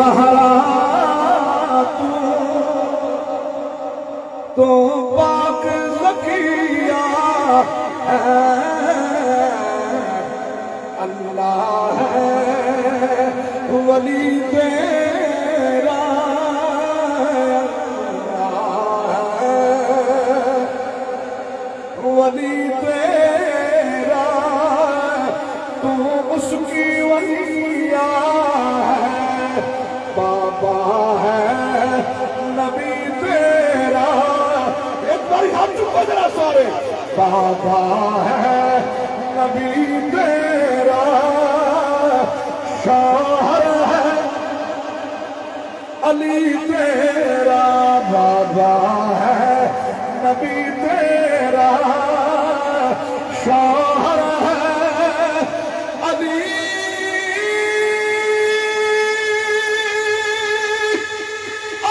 زہرا تو پاک زکیہ ہے، اللہ ہے ولی تیرا، اللہ ہے ولی تیرا، تو اس کی ولیہ ہے، بابا ہے نبی تیرا، ایک باری ہاتھ چکو ذرا سارے، بابا ہے نبی تیرا، شوہر ہے علی تیرا، بابا ہے نبی تیرا، شوہر ہے علی،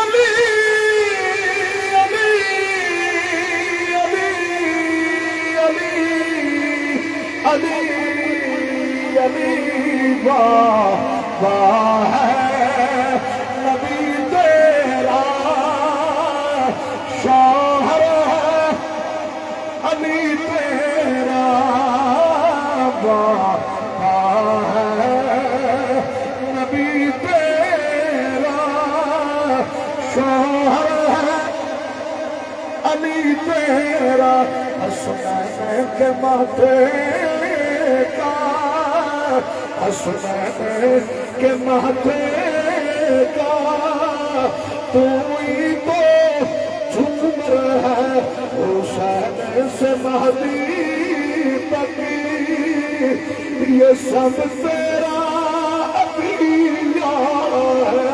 علی علی علی علی علی بابا ہے نبی تیرا، شوہر ہے علی تیرا، بابا ہے نبی تیرا، شوہر ہے علی تیرا، حسنین کے ماتھے کا، حسنین کے ماتھے کا، تو ہی تو جھومر ہے، حسین سے مہدی تک، یہ سب تیرا عطیہ ہے،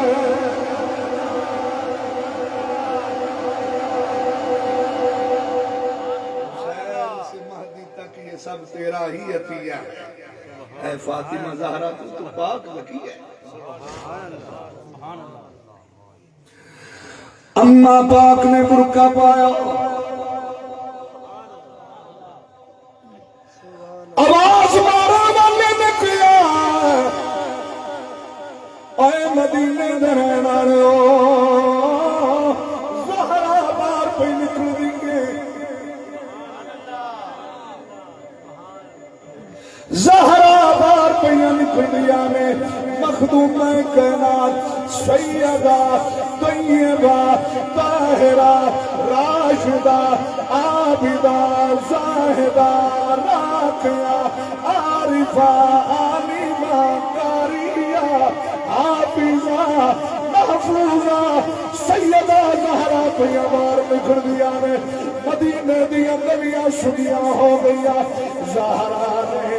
یہ سب تیرا ہی عطیہ ہے، اے فاطمہ زہرا تو پاک زکی ہے۔ اماں پاک نے برقع پایا، آواز مارا والے نے کیا، اے مدینے دے رہن والو، زہرا بار پہ نکل دیں گے، زہرا بار پہ نکل دیا نے، مخدومہ کائنات سیدہ طیبہ طاہرہ راشدہ عابدہ زاہدہ راقیہ عارفہ عالمہ قاریہ حافظہ محفوظہ سیدہ زہرا طیبہ نکل دیا نے، مدینے دیا گلیاں سنیاں ہو گیا، زہرا نے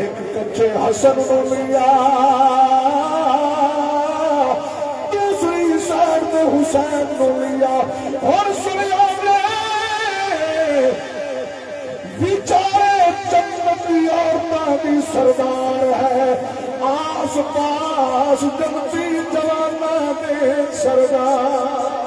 ایک کچے حسن کو لیا، دوسری سائر نے حسین کو لیا، اور سنیا نے بیچارے جنتی عورتاں دی سردار ہے، آس پاس جنتی جواناں دے سردار،